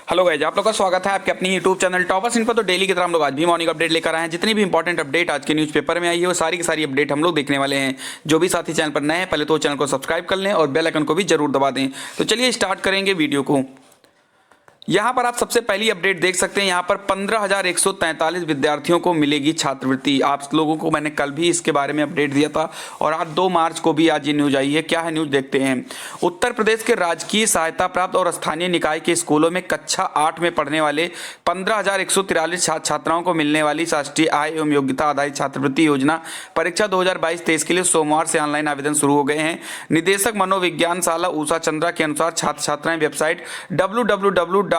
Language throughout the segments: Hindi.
हेलो गाइस, आप लोग का स्वागत है आपके अपनी यूट्यूब चैनल टॉपर्स इन पर। तो डेली की तरह हम लोग आज भी मॉर्निंग अपडेट लेकर आए हैं। जितनी भी इंपॉर्टेंट अपडेट आज के न्यूज़पेपर में आई है वो सारी की सारी अपडेट हम लोग देखने वाले हैं। जो भी साथी चैनल पर नए हैं पहले तो चैनल को सब्सक्राइब कर लें और बेल आइकन को भी जरूर दबा दें। तो चलिए स्टार्ट करेंगे वीडियो को। यहाँ पर आप सबसे पहली अपडेट देख सकते हैं। यहाँ पर 15,143 विद्यार्थियों को मिलेगी छात्रवृत्ति। आप लोगों को मैंने कल भी इसके बारे में अपडेट दिया था और आज 2 मार्च को भी आज ये न्यूज आई है। क्या है न्यूज, देखते हैं। उत्तर प्रदेश के राजकीय सहायता प्राप्त और स्थानीय निकाय के स्कूलों में कक्षा 8 में पढ़ने वाले 15,143 छात्र छात्राओं को मिलने वाली राष्ट्रीय आय एवं योग्यता आधारित छात्रवृत्ति योजना परीक्षा 2022-23 के लिए सोमवार से ऑनलाइन आवेदन शुरू हो गए हैं। निदेशक मनोविज्ञानशाला उषा चंद्रा के अनुसार छात्र छात्राएं वेबसाइट www.intdata.co.in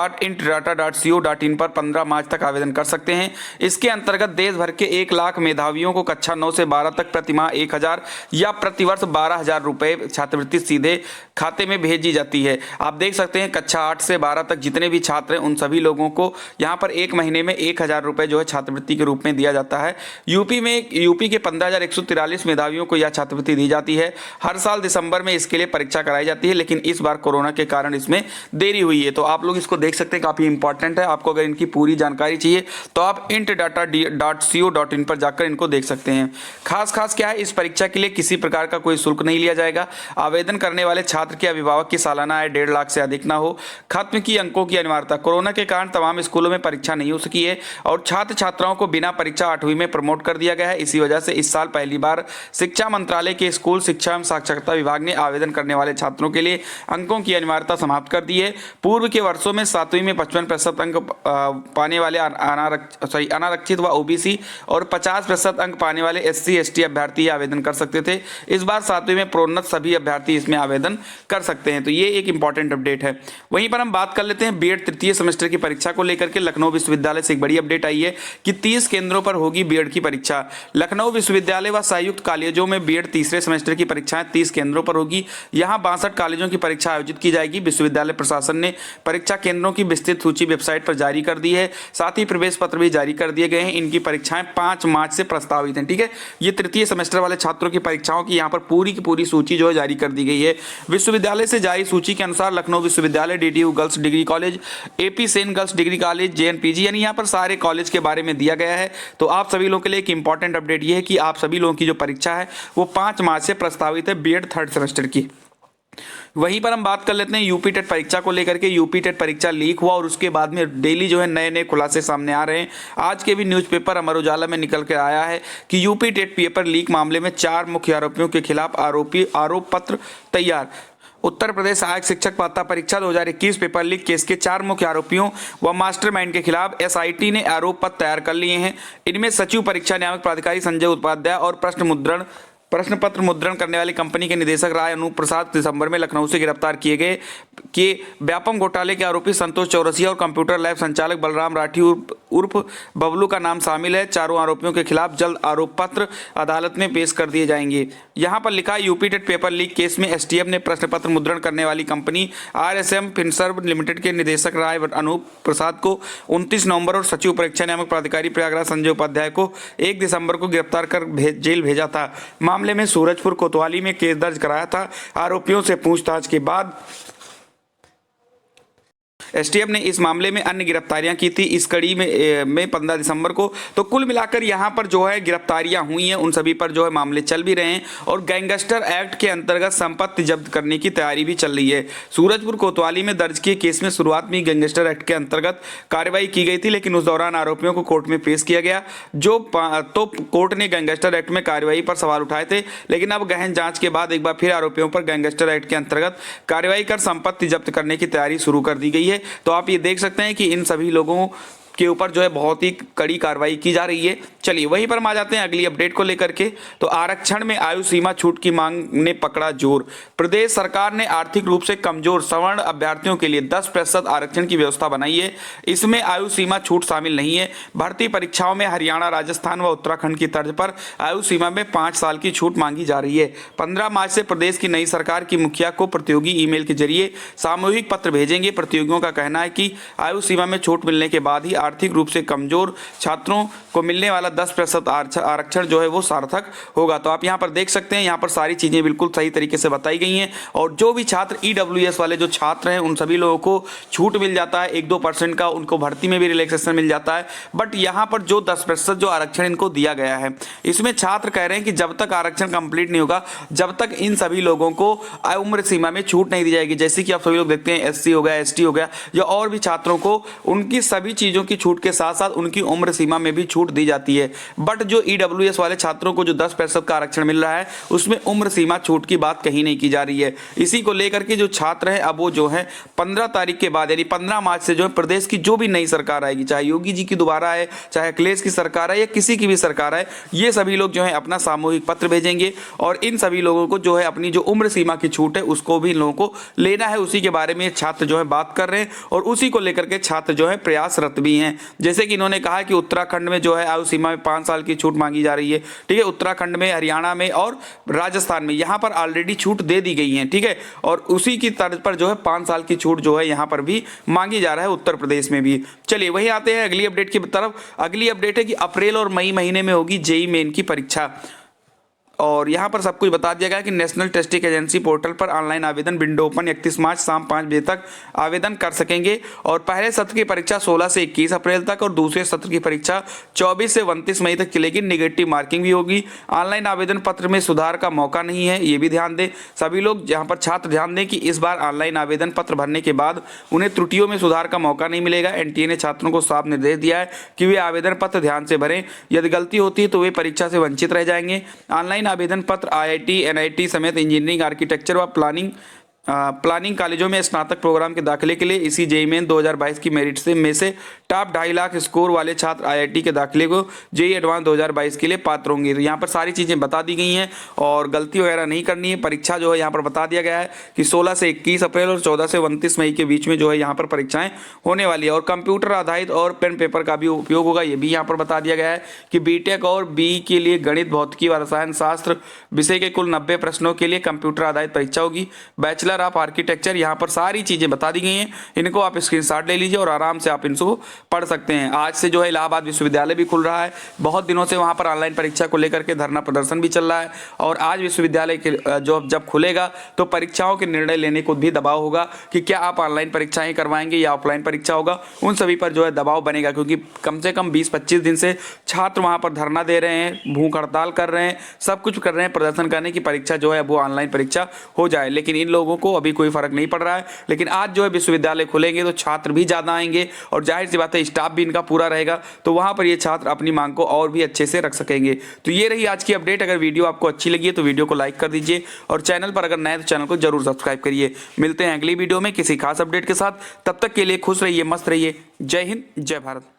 पर 15 मार्च तक आवेदन कर सकते हैं। इसके अंतर्गत देश भर के 1 लाख मेधावियों को कक्षा 9 से 12 तक प्रतिमाह 1,000 या प्रतिवर्ष 12,000 रुपए छात्रवृत्ति सीधे खाते में भेजी जाती है। आप देख सकते हैं कक्षा 8 से 12 तक जितने भी छात्र हैं उन सभी लोगों को यहाँ पर एक महीने में 1,000 रुपए जो है छात्रवृत्ति के रूप में दिया जाता है। यूपी के 15,143 मेधावियों को यह छात्रवृत्ति दी जाती है। हर साल दिसंबर में इसके लिए परीक्षा कराई जाती है, लेकिन इस बार कोरोना के कारण इसमें देरी हुई है। तो आप लोग इसको देख सकते हैं, काफी इंपॉर्टेंट है। आपको अगर इनकी पूरी जानकारी चाहिए तो आप intdata.co.in पर जाकर इनको देख सकते हैं। खास क्या है, इस परीक्षा के लिए किसी प्रकार का कोई शुल्क नहीं लिया जाएगा। आवेदन करने वाले छात्र के अभिभावक की सालाना आय 1.5 लाख से अधिक ना हो। खत्म की अंकों की अनिवार्यता। कोरोना के कारण तमाम स्कूलों में परीक्षा नहीं हो सकी है और छात्र छात्राओं को बिना परीक्षा 8वीं में प्रमोट कर दिया गया है। इसी वजह से इस साल पहली बार शिक्षा मंत्रालय के स्कूल शिक्षा एवं साक्षरता विभाग ने आवेदन करने वाले छात्रों के लिए अंकों की अनिवार्यता समाप्त कर दी है। पूर्व के वर्षों में 7वीं में 55% अंक पाने वाले अनारक्षित व ओबीसी और 50% अंक पाने वाले SC/ST अभ्यर्थी आवेदन कर सकते थे। इस बार 7वीं में प्रोन्नत सभी अभ्यर्थी इसमें आवेदन कर सकते हैं। तो ये एक इंपॉर्टेंट अपडेट है। वहीं पर हम बात कर लेते हैं बीएड तृतीय सेमेस्टर की परीक्षा को लेकर के। लखनऊ विश्वविद्यालय से एक बड़ी अपडेट आई है कि 30 केंद्रों पर होगी बीएड की परीक्षा। लखनऊ विश्वविद्यालय व संयुक्त कॉलेजों में बीएड तीसरे सेमेस्टर की परीक्षाएं 30 केंद्रों पर होगी। यहाँ 62 कॉलेजों की परीक्षा आयोजित की जाएगी। विश्वविद्यालय प्रशासन ने परीक्षा केंद्रों की विस्तृत सूची वेबसाइट पर जारी कर दी है। साथ ही प्रवेश पत्र भी जारी कर दिए गए हैं। इनकी परीक्षाएं 5 मार्च से प्रस्तावित हैं। ठीक है, ये तृतीय सेमेस्टर वाले छात्रों की परीक्षाओं की यहाँ पर पूरी की पूरी सूची जो है जारी कर दी गई है। विश्वविद्यालय से जारी सूची के अनुसार लखनऊ विश्वविद्यालय, DDU girls degree college, AP Sen girls degree college, JNPG यानी यहाँ पर सारे कॉलेज के बारे में दिया गया है। तो आप सभी लोगों के लिए एक इंपॉर्टेंट अपडेट ये है कि आप सभी लोगों की जो परीक्षा है वो 5 मार्च से प्रस्तावित है बीएड थर्ड सेमेस्टर की। वहीं पर हम बात कर लेते हैं यूपी टेट परीक्षा को लेकर के। यूपी टेट परीक्षा लीक हुआ और उसके बाद में डेली जो है नए खुलासे सामने आ रहे हैं। आज के भी न्यूज़पेपर अमर उजाला में निकल के आया है कि यूपी टेट पेपर लीक मामले में 4 मुख्य आरोपियों के खिलाफ आरोप पत्र तैयार। उत्तर प्रदेश सहायक शिक्षक पात्रता परीक्षा 2021 पेपर लीक केस के 4 मुख्य आरोपियों व मास्टरमाइंड के खिलाफ SIT ने आरोप पत्र तैयार कर लिए हैं। इनमें सचिव परीक्षा नियामक प्राधिकारी संजय उपाध्याय और प्रश्न पत्र मुद्रण करने वाली कंपनी के निदेशक राय अनूप प्रसाद दिसंबर में लखनऊ से गिरफ्तार किए गए के व्यापम घोटाले के आरोपी संतोष चौरसिया और कंप्यूटर लैब संचालक बलराम राठी उर्फ बबलू का नाम शामिल है। चारों आरोपियों के खिलाफ जल्द आरोप पत्र अदालत में पेश कर दिए जाएंगे। यहाँ पर लिखा है UP TET paper leak case में STF ने प्रश्न पत्र मुद्रण करने वाली कंपनी RSM फिनसर्व लिमिटेड के निदेशक राय अनूप प्रसाद को 29 नवंबर और सचिव परीक्षा नियामक प्राधिकारी प्रयागराज संजय उपाध्याय को 1 दिसंबर को गिरफ्तार कर जेल भेजा था। मामले में सूरजपुर कोतवाली में केस दर्ज कराया था। आरोपियों से पूछताछ के बाद STF ने इस मामले में अन्य गिरफ्तारियां की थी इस कड़ी में 15 दिसंबर को। तो कुल मिलाकर यहां पर जो है गिरफ्तारियां हुई हैं, उन सभी पर जो है मामले चल भी रहे हैं और गैंगस्टर एक्ट के अंतर्गत संपत्ति जब्त करने की तैयारी भी चल रही है। सूरजपुर कोतवाली में दर्ज किए केस में शुरुआत में गैंगस्टर एक्ट के अंतर्गत कार्रवाई की गई थी, लेकिन उस दौरान आरोपियों को कोर्ट में पेश किया गया तो कोर्ट ने गैंगस्टर एक्ट में कार्रवाई पर सवाल उठाए थे। लेकिन अब गहन जांच के बाद एक बार फिर आरोपियों पर गैंगस्टर एक्ट के अंतर्गत कार्रवाई कर संपत्ति जब्त करने की तैयारी शुरू कर दी गई है। तो आप ये देख सकते हैं कि इन सभी लोगों के ऊपर जो है बहुत ही कड़ी कार्रवाई की जा रही है। चलिए वहीं पर हम आ जाते हैं अगली अपडेट को लेकर के। तो आरक्षण में आयु सीमा छूट की मांग ने पकड़ा जोर। प्रदेश सरकार ने आर्थिक रूप से कमजोर सवर्ण अभ्यर्थियों के लिए 10% आरक्षण की व्यवस्था बनाई है। इसमें आयु सीमा छूट शामिल नहीं है। भर्ती परीक्षाओं में हरियाणा, राजस्थान व उत्तराखंड की तर्ज पर आयु सीमा में 5 साल की छूट मांगी जा रही है। 15 मार्च से प्रदेश की नई सरकार की मुखिया को प्रतियोगी ईमेल के जरिए सामूहिक पत्र भेजेंगे। प्रतियोगियों का कहना है कि आयु सीमा में छूट मिलने के बाद ही आर्थिक रूप से कमजोर छात्रों को मिलने वाला 10% आरक्षण जो है वो सार्थक होगा। तो आप यहाँ पर देख सकते हैं, यहाँ पर सारी चीजें बिल्कुल सही तरीके से बताई गई हैं। और जो भी छात्र ईडब्ल्यूएस वाले जो छात्र हैं उन सभी लोगों को छूट मिल जाता है 1-2% का, उनको भर्ती में भी रिलैक्सेशन मिल जाता है। बट यहाँ पर जो 10% जो आरक्षण इनको दिया गया है, इसमें छात्र कह रहे हैं कि जब तक आरक्षण कंप्लीट नहीं होगा, जब तक इन सभी लोगों को उम्र सीमा में छूट नहीं दी जाएगी। जैसे कि आप सभी लोग देखते हैं एससी हो गया, एसटी हो गया, या और भी छात्रों को उनकी सभी चीजों की छूट के साथ साथ उनकी उम्र सीमा में भी छूट दी जाती है। बट जो ईडब्ल्यूएस वाले छात्रों को जो 10% का आरक्षण मिल रहा है, उसमें उम्र सीमा छूट की बात कहीं नहीं की जा रही है। इसी को लेकर के जो छात्र हैं, अब वो जो है 15 तारीख के बाद यानी 15 मार्च से जो है प्रदेश की जो भी नई सरकार आएगी, चाहे योगी जी की दोबारा आए, चाहे अखिलेश की सरकार है, या किसी की भी सरकार है, ये सभी लोग जो है अपना सामूहिक पत्र भेजेंगे और इन सभी लोगों को जो है अपनी जो उम्र सीमा की छूट है उसको भी इन लोगों को लेना है। उसी के बारे में छात्र जो है बात कर रहे हैं और उसी को लेकर के छात्र जो है प्रयासरत भी हैं। जैसे कि इन्होंने कहा कि उत्तराखंड में जो है आयु सीमा में 5 साल की छूट मांगी जा रही है। ठीक है, उत्तराखंड में, हरियाणा में और राजस्थान में यहाँ पर ऑलरेडी छूट दे दी गई है। ठीक है, और उसी की तर्ज पर जो है 5 साल की छूट जो है यहाँ पर भी मांगी जा रहा है, उत्तर प्रदेश में भी। चलिए वही आते हैं अगली अपडेट की तरफ। अगली अपडेट है कि अप्रैल और मई महीने में होगी जेईई मेन की परीक्षा और यहाँ पर सब कुछ बता दिया गया कि नेशनल टेस्टिंग एजेंसी पोर्टल पर ऑनलाइन आवेदन विंडो ओपन 31 मार्च शाम 5 बजे तक आवेदन कर सकेंगे। और पहले सत्र की परीक्षा 16 से 21 अप्रैल तक और दूसरे सत्र की परीक्षा 24 से 29 मई तक चलेगी। निगेटिव मार्किंग भी होगी। ऑनलाइन आवेदन पत्र में सुधार का मौका नहीं है, ये भी ध्यान दें सभी लोग। यहाँ पर छात्र ध्यान दें कि इस बार ऑनलाइन आवेदन पत्र भरने के बाद उन्हें त्रुटियों में सुधार का मौका नहीं मिलेगा। एनटीए ने छात्रों को साफ निर्देश दिया है कि वे आवेदन पत्र ध्यान से भरें, यदि गलती होती है तो वे परीक्षा से वंचित रह जाएंगे। ऑनलाइन आवेदन पत्र आईआईटी, एनआईटी समेत इंजीनियरिंग, आर्किटेक्चर व प्लानिंग कॉलेजों में स्नातक प्रोग्राम के दाखिले के लिए इसी जेईई मेन 2022 की मेरिट से टॉप 2.5 लाख स्कोर वाले छात्र आईआईटी के दाखिले को जेईई एडवांस 2022 के लिए पात्र होंगे। तो यहाँ पर सारी चीज़ें बता दी गई हैं और गलती वगैरह नहीं करनी है। परीक्षा जो है यहाँ पर बता दिया गया है कि 16 से 21 अप्रैल और 14 से 29 मई के बीच में जो है यहाँ पर परीक्षाएं होने वाली है। और कंप्यूटर आधारित और पेन पेपर का भी उपयोग होगा, ये भी यहाँ पर बता दिया गया है कि बीटेक और बीई के लिए गणित, भौतिकी व रसायन शास्त्र विषय के कुल 90 प्रश्नों के लिए कंप्यूटर आधारित परीक्षा होगी। बैचलर ऑफ आर्किटेक्चर, यहाँ पर सारी चीजें बता दी गई हैं, इनको आप स्क्रीनशॉट ले लीजिए और आराम से आप इनको पढ़ सकते हैं। आज से जो है इलाहाबाद विश्वविद्यालय भी खुल रहा है। बहुत दिनों से वहाँ पर ऑनलाइन परीक्षा को लेकर के धरना प्रदर्शन भी चल रहा है और आज विश्वविद्यालय के जब खुलेगा तो परीक्षाओं के निर्णय लेने को भी दबाव होगा कि क्या आप ऑनलाइन परीक्षाएं करवाएंगे या ऑफलाइन परीक्षा होगा। उन सभी पर जो है दबाव बनेगा क्योंकि कम से कम 20-25 दिन से छात्र वहाँ पर धरना दे रहे हैं, भूख हड़ताल कर रहे हैं, सब कुछ कर रहे हैं प्रदर्शन करने की परीक्षा जो है वो ऑनलाइन परीक्षा हो जाए। लेकिन इन लोगों को अभी कोई फर्क नहीं पड़ रहा है। लेकिन आज जो है विश्वविद्यालय खुलेंगे तो छात्र भी ज्यादा आएंगे और जाहिर सी बात है स्टाफ भी इनका पूरा रहेगा, तो वहां पर ये छात्र अपनी मांग को और भी अच्छे से रख सकेंगे। तो ये रही आज की अपडेट। अगर वीडियो आपको अच्छी लगी है तो वीडियो को लाइक कर दीजिए और चैनल पर अगर नए तो चैनल को जरूर सब्सक्राइब करिए। मिलते हैं अगली वीडियो में किसी खास अपडेट के साथ, तब तक के लिए खुश रहिए, मस्त रहिए। जय हिंद, जय भारत।